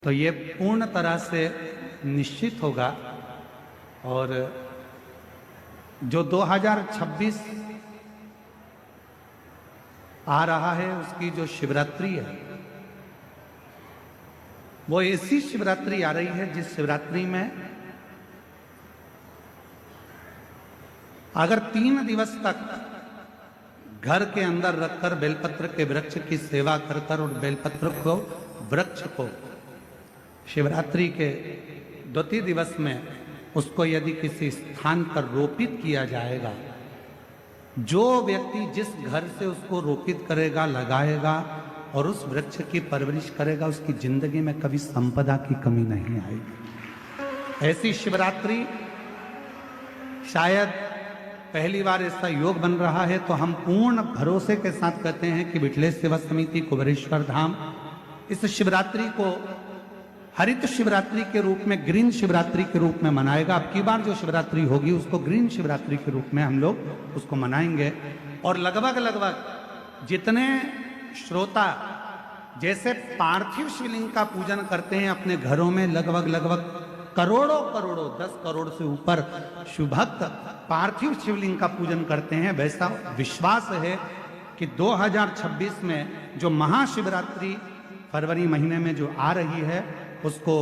तो ये पूर्ण तरह से निश्चित होगा। और जो 2026 आ रहा है उसकी जो शिवरात्रि है वो ऐसी शिवरात्रि आ रही है जिस शिवरात्रि में अगर 3 दिवस तक घर के अंदर रखकर बेलपत्र के वृक्ष की सेवा कर कर और बेलपत्र को वृक्ष को शिवरात्रि के 2 दिवस में उसको यदि किसी स्थान पर रोपित किया जाएगा, जो व्यक्ति जिस घर से उसको रोपित करेगा, लगाएगा और उस वृक्ष की परवरिश करेगा, उसकी जिंदगी में कभी संपदा की कमी नहीं आएगी। ऐसी शिवरात्रि शायद पहली बार ऐसा योग बन रहा है, तो हम पूर्ण भरोसे के साथ कहते हैं कि बिठले सेवा समिति कुबेरेश्वर धाम इस शिवरात्रि को हरित शिवरात्रि के रूप में, ग्रीन शिवरात्रि के रूप में मनाएगा। अब की बार जो शिवरात्रि होगी उसको ग्रीन शिवरात्रि के रूप में हम लोग उसको मनाएंगे। और लगभग जितने श्रोता जैसे पार्थिव शिवलिंग का पूजन करते हैं अपने घरों में, लगभग करोड़ों 10 करोड़ से ऊपर शिवभक्त पार्थिव शिवलिंग का पूजन करते हैं। वैसा विश्वास है कि 2026 में जो महाशिवरात्रि फरवरी महीने में जो आ रही है उसको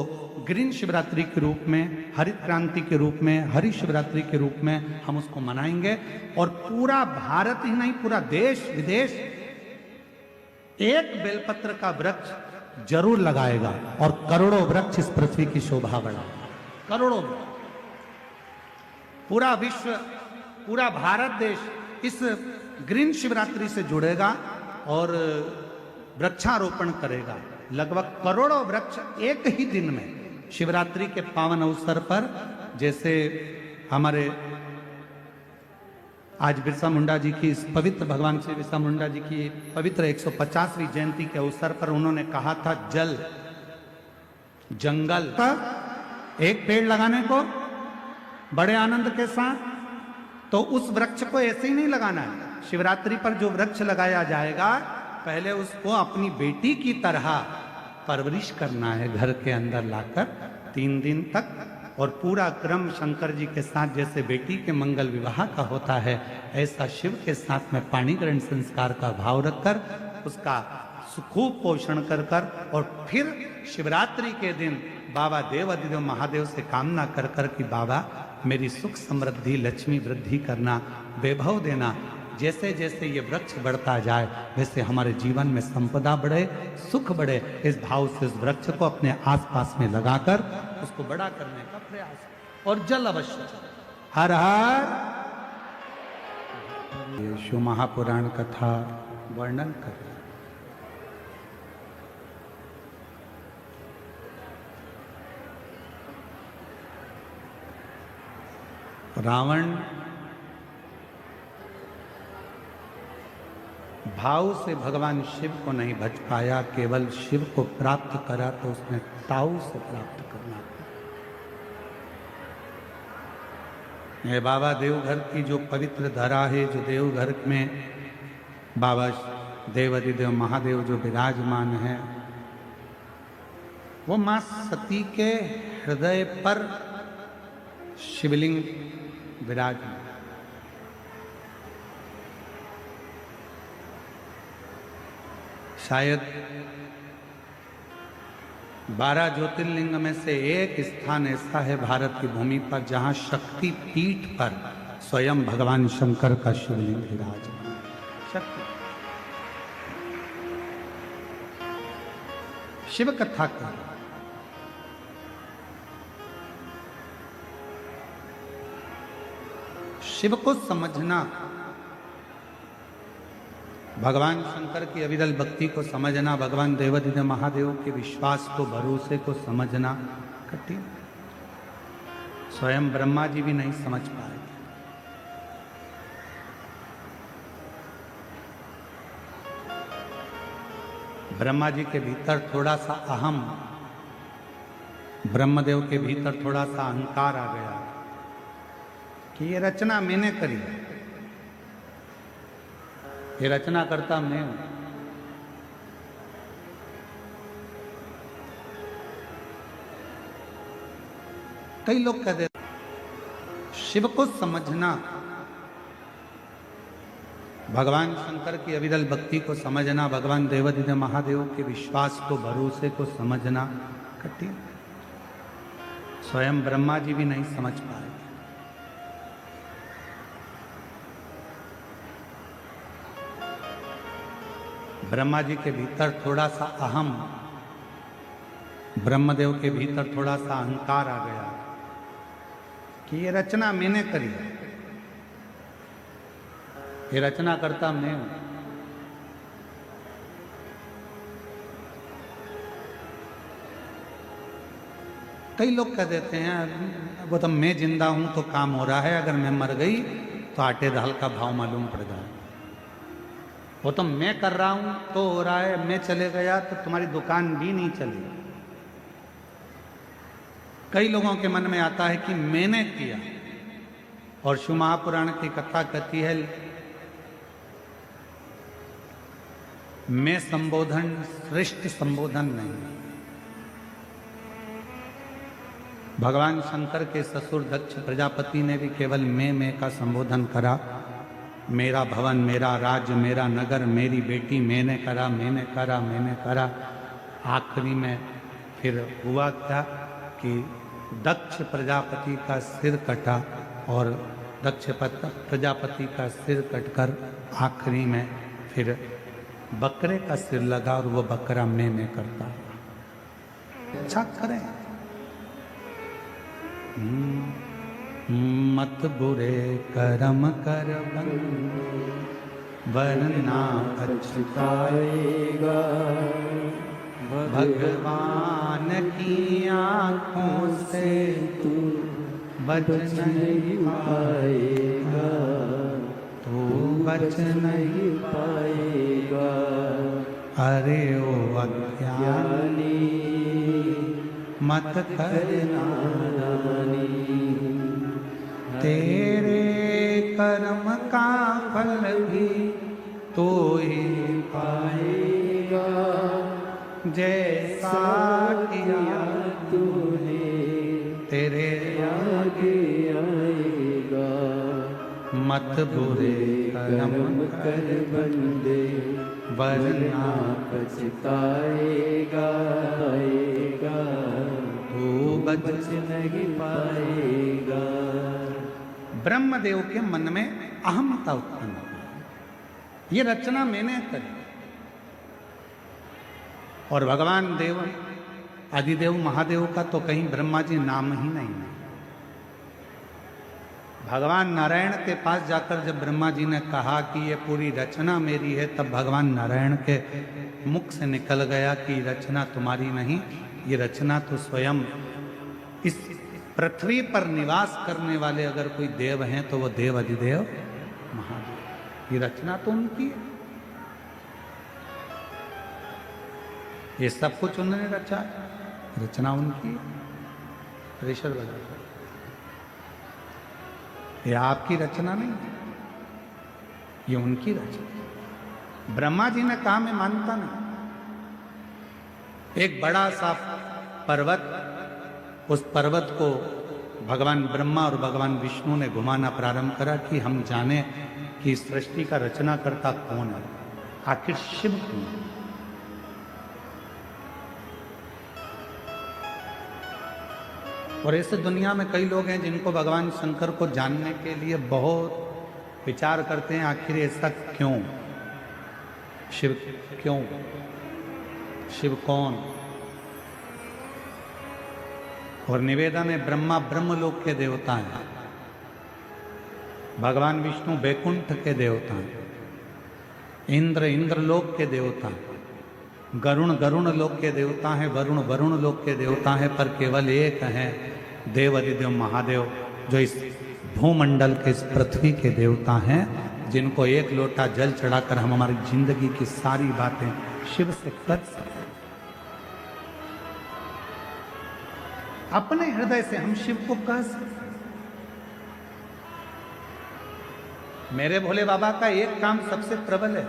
ग्रीन शिवरात्रि के रूप में, हरित क्रांति के रूप में, हरि शिवरात्रि के रूप में हम उसको मनाएंगे। और पूरा भारत ही नहीं, पूरा देश विदेश एक बेलपत्र का वृक्ष जरूर लगाएगा और करोड़ों वृक्ष इस पृथ्वी की शोभा बढ़ाएगा। करोड़ों पूरा विश्व, पूरा भारत देश इस ग्रीन शिवरात्रि से जुड़ेगा और वृक्षारोपण करेगा। लगभग करोड़ों वृक्ष एक ही दिन में शिवरात्रि के पावन अवसर पर, जैसे हमारे आज बिरसा मुंडा जी की इस पवित्र, भगवान श्री बिरसा मुंडा जी की पवित्र 150वीं जयंती के अवसर पर उन्होंने कहा था जल जंगल पर एक पेड़ लगाने को बड़े आनंद के साथ, तो उस वृक्ष को ऐसे ही नहीं लगाना है। शिवरात्रि पर जो वृक्ष लगाया जाएगा पहले उसको अपनी बेटी की तरह परवरिश करना है, घर के अंदर लाकर 3 दिन तक। और पूरा क्रम शंकर जी के साथ जैसे बेटी के मंगल विवाह का होता है, ऐसा शिव के साथ में पाणी ग्रहण संस्कार का भाव रखकर उसका खूब पोषण कर और फिर शिवरात्रि के दिन बाबा देवाधिदेव महादेव से कामना कर कि बाबा मेरी सुख समृद्धि लक्ष्मी वृद्धि करना, वैभव देना। जैसे जैसे ये वृक्ष बढ़ता जाए वैसे हमारे जीवन में संपदा बढ़े, सुख बढ़े। इस भाव से इस वृक्ष को अपने आसपास में लगाकर उसको बड़ा करने का प्रयास। और जल अवश्य। हर हर शिव महापुराण कथा वर्णन कर रावण भाव से भगवान शिव को नहीं भज पाया, केवल शिव को प्राप्त करा तो उसने ताऊ से प्राप्त करना। ये बाबा देवघर की जो पवित्र धरा है, जो देवघर में बाबा देवाधिदेव महादेव जो विराजमान है, वो मां सती के हृदय पर शिवलिंग विराजमान। शायद 12 ज्योतिर्लिंग में से एक स्थान ऐसा है भारत की भूमि पर जहां शक्ति पीठ पर स्वयं भगवान शंकर का शिवलिंग विराजमान। शक्ति शिव कथा का शिव को समझना, भगवान शंकर की अविरल भक्ति को समझना, भगवान देवाधिदेव महादेव के विश्वास को, भरोसे को समझना कठिन। स्वयं ब्रह्मा जी भी नहीं समझ पाए। ब्रह्मा जी के भीतर थोड़ा सा अहम, ब्रह्मदेव के भीतर थोड़ा सा अहंकार आ गया कि ये रचना मैंने करी है, ये रचना करता मैं हूं। कई लोग कह देते शिव को समझना, भगवान शंकर की अविरल भक्ति को समझना, भगवान देवाधिदेव महादेव के विश्वास को, भरोसे को समझना कठिन। स्वयं ब्रह्मा जी भी नहीं समझ पाए। ब्रह्मा जी के भीतर थोड़ा सा अहम, ब्रह्मदेव के भीतर थोड़ा सा अहंकार आ गया कि ये रचना मैंने करी है, ये रचना करता मैं हूं। कई लोग कह देते हैं वो तो मैं जिंदा हूं तो काम हो रहा है, अगर मैं मर गई तो आटे दाल का भाव मालूम पड़ जाए। वो तो मैं कर रहा हूं तो हो रहा है, मैं चले गया तो तुम्हारी दुकान भी नहीं चली। कई लोगों के मन में आता है कि मैंने किया, और शिव महापुराण की कथा कहती है मैं संबोधन श्रेष्ठ संबोधन नहीं। भगवान शंकर के ससुर दक्ष प्रजापति ने भी केवल मैं का संबोधन करा। मेरा भवन, मेरा राज्य, मेरा नगर, मेरी बेटी, मैंने करा, मैंने करा, मैंने करा। आखिरी में फिर हुआ क्या कि दक्ष प्रजापति का सिर कटा, और दक्ष प्रजापति का सिर कटकर आखिरी में फिर बकरे का सिर लगा, और वो बकरा मैं करता। अच्छा करें, मत बुरे कर्म कर वरना पछताएगा। भगवान की आंखों से तू बच नहीं पाएगा, तू बच नहीं पाएगा। अरे ओ अज्ञानी मत करना नानी, तेरे कर्म का फल भी तो ही पाएगा, जैसा किया तूने तेरे आगे आएगा। मत बुरे कर्म कर बंदे वरना पछताएगा, तू बच नहीं पाएगा। ब्रह्मदेव के मन में अहमता उत्पन्न हुई, ये रचना मैंने करी। और भगवान देव आदिदेव महादेव का तो कहीं ब्रह्मा जी नाम ही नहीं है। भगवान नारायण के पास जाकर जब ब्रह्मा जी ने कहा कि ये पूरी रचना मेरी है, तब भगवान नारायण के मुख से निकल गया कि रचना तुम्हारी नहीं, ये रचना तो स्वयं इस पृथ्वी पर निवास करने वाले अगर कोई देव हैं तो वो देव अधिदेव महादेव। ये रचना तो उनकी है, ये सब कुछ उन्होंने रचा, रचना उनकी है। प्रेशर बजा, ये आपकी रचना नहीं है, ये उनकी रचना। ब्रह्मा जी ने कहा मैं मानता नहीं। एक बड़ा सा पर्वत, उस पर्वत को भगवान ब्रह्मा और भगवान विष्णु ने घुमाना प्रारंभ करा कि हम जाने कि सृष्टि का रचना करता कौन है, आखिर शिव कौन है। और ऐसे दुनिया में कई लोग हैं जिनको भगवान शंकर को जानने के लिए बहुत विचार करते हैं, आखिर ऐसा क्यों, शिव क्यों, शिव कौन। और निवेदन है ब्रह्मा ब्रह्मलोक के देवता हैं, भगवान विष्णु बैकुंठ के देवता हैं, इंद्र इंद्रलोक के देवता हैं, गरुण गरुण लोक के देवता हैं, वरुण वरुण लोक के देवता हैं, पर केवल एक हैं देव अधिदेव महादेव, जो इस भूमंडल के, इस पृथ्वी के देवता हैं, जिनको एक लोटा जल चढ़ाकर हम हमारी जिंदगी की सारी बातें शिव से कर सकते। अपने हृदय से हम शिव को कह सकते। मेरे भोले बाबा का एक काम सबसे प्रबल है,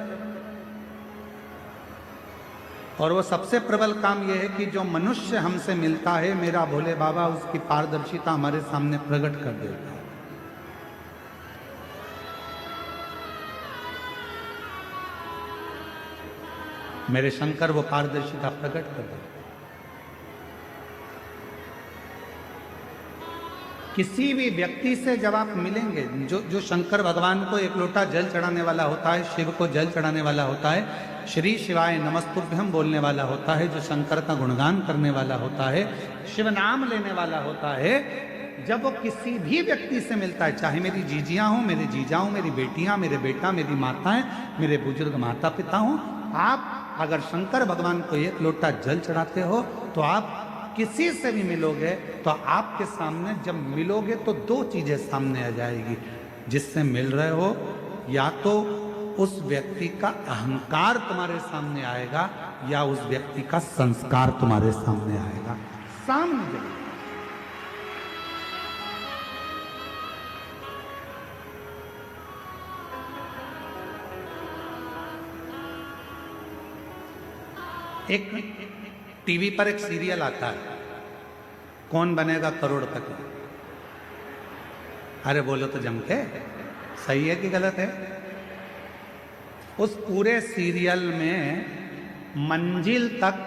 और वो सबसे प्रबल काम यह है कि जो मनुष्य हमसे मिलता है, मेरा भोले बाबा उसकी पारदर्शिता हमारे सामने प्रकट कर देता है। मेरे शंकर वो पारदर्शिता प्रकट कर देते हैं। किसी भी व्यक्ति से जब आप मिलेंगे, जो शंकर भगवान को एक लोटा जल चढ़ाने वाला होता है, शिव को जल चढ़ाने वाला होता है, श्री शिवाय नमस्तुभ्यम बोलने वाला होता है, जो शंकर का गुणगान करने वाला होता है, शिव नाम लेने वाला होता है, जब वो किसी भी व्यक्ति से मिलता है, चाहे मेरी जीजियां हों, मेरे जीजा हों, मेरी बेटियां, मेरे बेटा, मेरी माताएं, मेरे बुजुर्ग माता पिता हों, आप अगर शंकर भगवान को एक लोटा जल चढ़ाते हो तो आप किसी से भी मिलोगे तो आपके सामने जब मिलोगे तो दो चीजें सामने आ जाएगी। जिससे मिल रहे हो, या तो उस व्यक्ति का अहंकार तुम्हारे सामने आएगा या उस व्यक्ति का संस्कार तुम्हारे सामने आएगा। सामने एक टीवी पर एक सीरियल आता है, कौन बनेगा करोड़पति। अरे बोलो तो जम के, सही है कि गलत है? उस पूरे सीरियल में मंजिल तक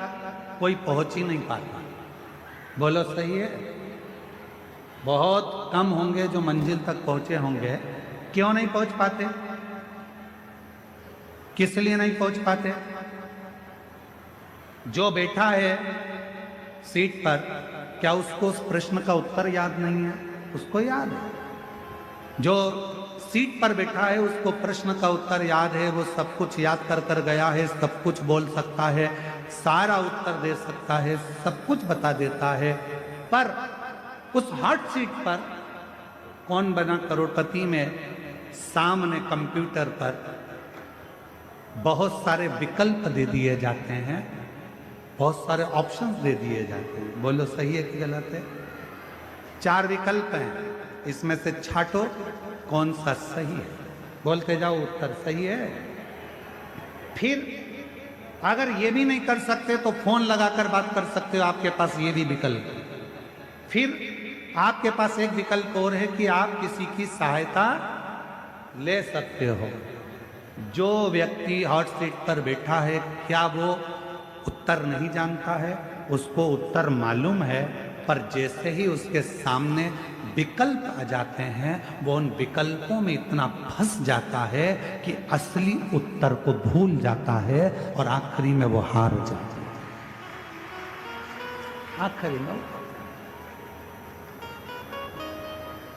कोई पहुंच ही नहीं पाता। बोलो सही है? बहुत कम होंगे जो मंजिल तक पहुंचे होंगे। क्यों नहीं पहुंच पाते? किस लिए नहीं पहुंच पाते? जो बैठा है सीट पर, क्या उसको उस प्रश्न का उत्तर याद नहीं है? उसको याद है। जो सीट पर बैठा है उसको प्रश्न का उत्तर याद है, वो सब कुछ याद कर कर गया है, सब कुछ बोल सकता है, सारा उत्तर दे सकता है, सब कुछ बता देता है। पर उस हॉट सीट पर कौन बना करोड़पति में सामने कंप्यूटर पर बहुत सारे विकल्प दे दिए जाते हैं, बहुत सारे ऑप्शंस दे दिए जाते हैं। बोलो सही है कि गलत है? 4 विकल्प हैं, इसमें से छांटो कौन सा सही है। बोलते जाओ उत्तर सही है। फिर अगर ये भी नहीं कर सकते तो फोन लगाकर बात कर सकते हो, आपके पास ये भी विकल्प है। फिर आपके पास एक विकल्प और है कि आप किसी की सहायता ले सकते हो। जो व्यक्ति हॉट सीट पर बैठा है, क्या वो उत्तर नहीं जानता है? उसको उत्तर मालूम है, पर जैसे ही उसके सामने विकल्प आ जाते हैं, वो उन विकल्पों में इतना फंस जाता है कि असली उत्तर को भूल जाता है और आखिरी में वो हार जाता है। आखिरी में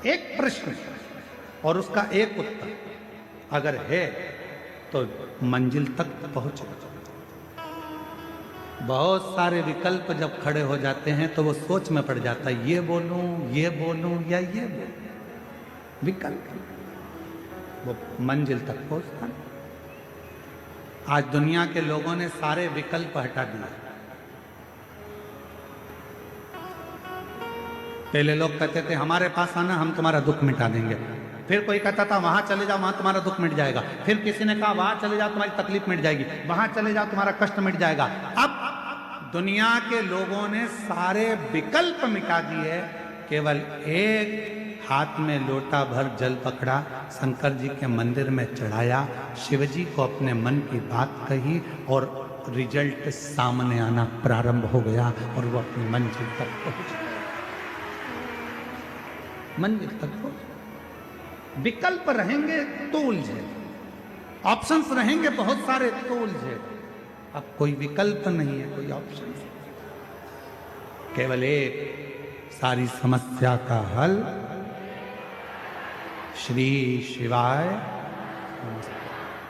एक प्रश्न और उसका एक उत्तर अगर है तो मंजिल तक पहुंचे। बहुत सारे विकल्प जब खड़े हो जाते हैं तो वो सोच में पड़ जाता है, ये बोलूं या ये बोलूं। विकल्प वो मंजिल तक पहुंचता नहीं। आज दुनिया के लोगों ने सारे विकल्प हटा दिए। पहले लोग कहते थे हमारे पास आना, हम तुम्हारा दुख मिटा देंगे। फिर कोई कहता था वहां चले जाओ, वहां तुम्हारा दुख मिट जाएगा। फिर किसी ने कहा वहां चले जाओ, तुम्हारी तकलीफ मिट जाएगी, वहां चले जाओ, तुम्हारा कष्ट मिट जाएगा। अब दुनिया के लोगों ने सारे विकल्प मिटा दिए, केवल एक हाथ में लोटा भर जल पकड़ा, शंकर जी के मंदिर में चढ़ाया, शिव जी को अपने मन की बात कही और रिजल्ट सामने आना प्रारंभ हो गया और वो अपनी मंजिल तक पहुंच गया। मंजिल तक पहुंच। विकल्प रहेंगे तो उलझे, ऑप्शंस रहेंगे बहुत सारे तो उलझे। अब कोई विकल्प नहीं है, कोई ऑप्शन, केवल एक सारी समस्या का हल श्री शिवाय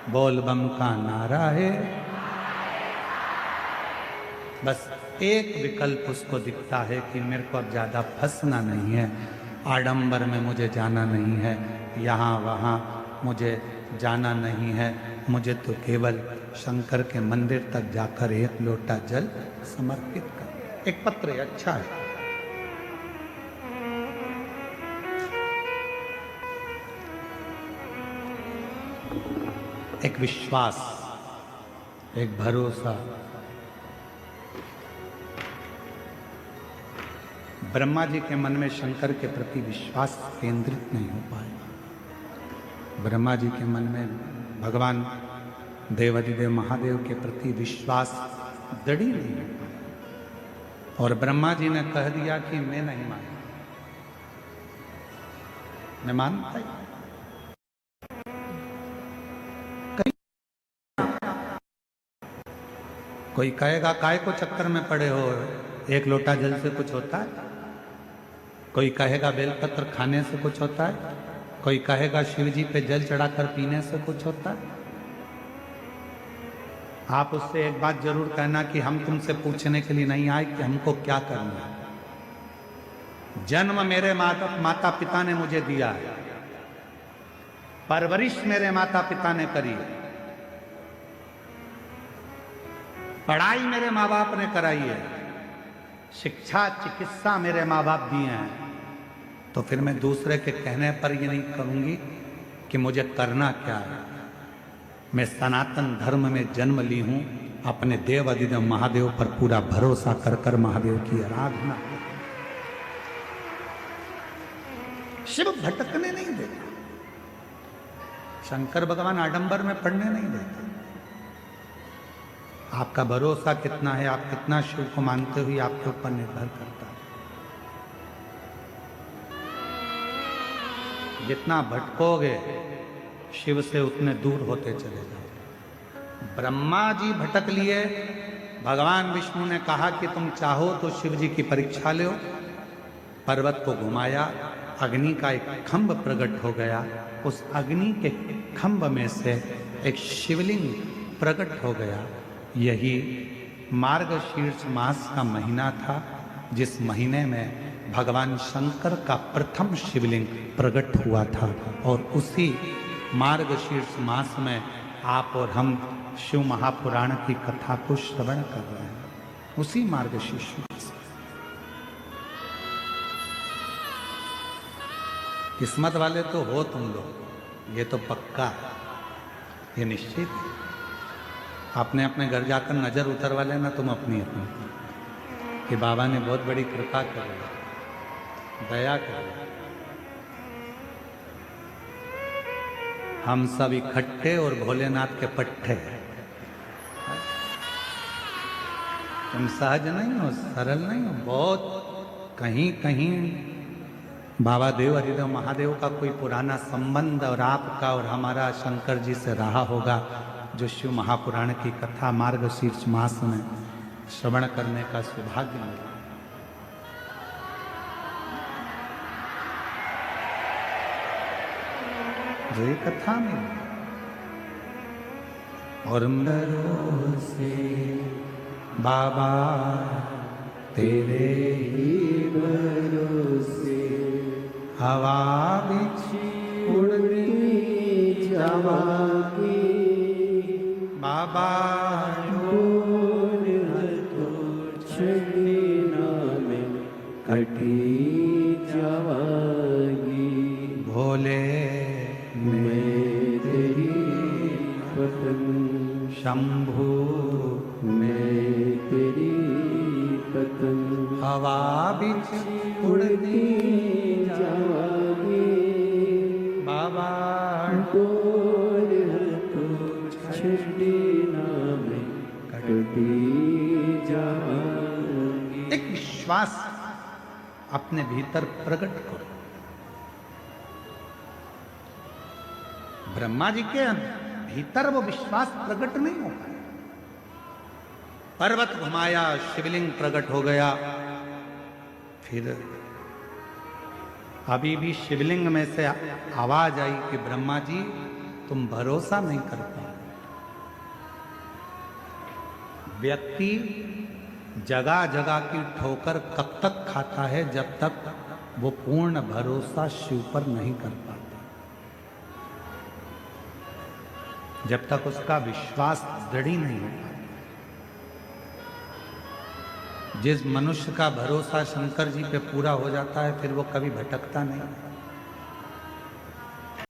बोल बम का नारा है। बस एक विकल्प उसको दिखता है कि मेरे को अब ज्यादा फंसना नहीं है, आडंबर में मुझे जाना नहीं है, यहाँ वहाँ मुझे जाना नहीं है, मुझे तो केवल शंकर के मंदिर तक जाकर एक लोटा जल समर्पित कर। एक पत्र अच्छा है, एक विश्वास, एक भरोसा, ब्रह्मा जी के मन में शंकर के प्रति विश्वास केंद्रित नहीं हो पाएगा। ब्रह्मा जी के मन में भगवान देवाधिदेव महादेव के प्रति विश्वास दृढ़ नहीं हो पाया। और ब्रह्मा जी ने कह दिया कि मैं नहीं मानता, मैं मानता ही। कोई कहेगा काय को चक्कर में पड़े हो, एक लोटा जल से कुछ होता है। कोई कहेगा बेलपत्र खाने से कुछ होता है। कोई कहेगा शिव जी पे जल चढ़ाकर पीने से कुछ होता है। आप उससे एक बात जरूर कहना कि हम तुमसे पूछने के लिए नहीं आए कि हमको क्या करना है। जन्म मेरे माता पिता ने मुझे दिया है, परवरिश मेरे माता पिता ने करी है, पढ़ाई मेरे माँ बाप ने कराई है, शिक्षा चिकित्सा मेरे माँ बाप दिए हैं। तो फिर मैं दूसरे के कहने पर ये नहीं करूंगी कि मुझे करना क्या है। मैं सनातन धर्म में जन्म ली हूं, अपने देव अधिदेव महादेव पर पूरा भरोसा कर कर महादेव की आराधना। शिव भटकने नहीं देता, शंकर भगवान आडंबर में पड़ने नहीं देते। आपका भरोसा कितना है, आप कितना शिव को मानते हुए आपके ऊपर निर्भर करता है। जितना भटकोगे शिव से उतने दूर होते चले जाओगे। ब्रह्मा जी भटक लिए, भगवान विष्णु ने कहा कि तुम चाहो तो शिव जी की परीक्षा लो। पर्वत को घुमाया, अग्नि का एक खंभ प्रकट हो गया। उस अग्नि के खंभ में से एक शिवलिंग प्रकट हो गया। यही मार्गशीर्ष मास का महीना था, जिस महीने में भगवान शंकर का प्रथम शिवलिंग प्रकट हुआ था। और उसी मार्गशीर्ष मास में आप और हम शिव महापुराण की कथा को श्रवण कर रहे हैं। उसी मार्गशीर्ष मास में किस्मत वाले तो हो तुम लोग, ये तो पक्का है, ये निश्चित है। आपने अपने घर जाकर नजर उतरवा लेना तुम अपनी कि बाबा ने बहुत बड़ी कृपा कर, दया कर। हम सब इकट्ठे और भोलेनाथ के पट्टे। तुम सहज नहीं हो, सरल नहीं हो, बहुत कहीं कहीं बाबा देव हरिदेव महादेव का कोई पुराना संबंध और आपका और हमारा शंकर जी से रहा होगा, जो शिव महापुराण की कथा मार्गशीर्ष मास में श्रवण करने का सौभाग्य मिला। जो ये कथा में और से बाबा तेरे ही भरोसे हवा बिछी उड़नी जावागी बाबा कटी जावागी भोले मेरे पतन शंभू मैं तेरी पतन हवा बिच उड़ती जावागी बाबा छड़ी नाम कटी जावागी। एक विश्वास अपने भीतर प्रकट करो। ब्रह्मा जी के भीतर वो विश्वास प्रकट नहीं हो पाया। पर्वत घुमाया, शिवलिंग प्रकट हो गया। फिर अभी भी शिवलिंग में से आवाज आई कि ब्रह्मा जी तुम भरोसा नहीं कर पाए। व्यक्ति जगह जगह की ठोकर कब तक खाता है, जब तक वो पूर्ण भरोसा शिव पर नहीं कर पाता, जब तक उसका विश्वास दृढ़ नहीं हो पाता। जिस मनुष्य का भरोसा शंकर जी पे पूरा हो जाता है, फिर वो कभी भटकता नहीं।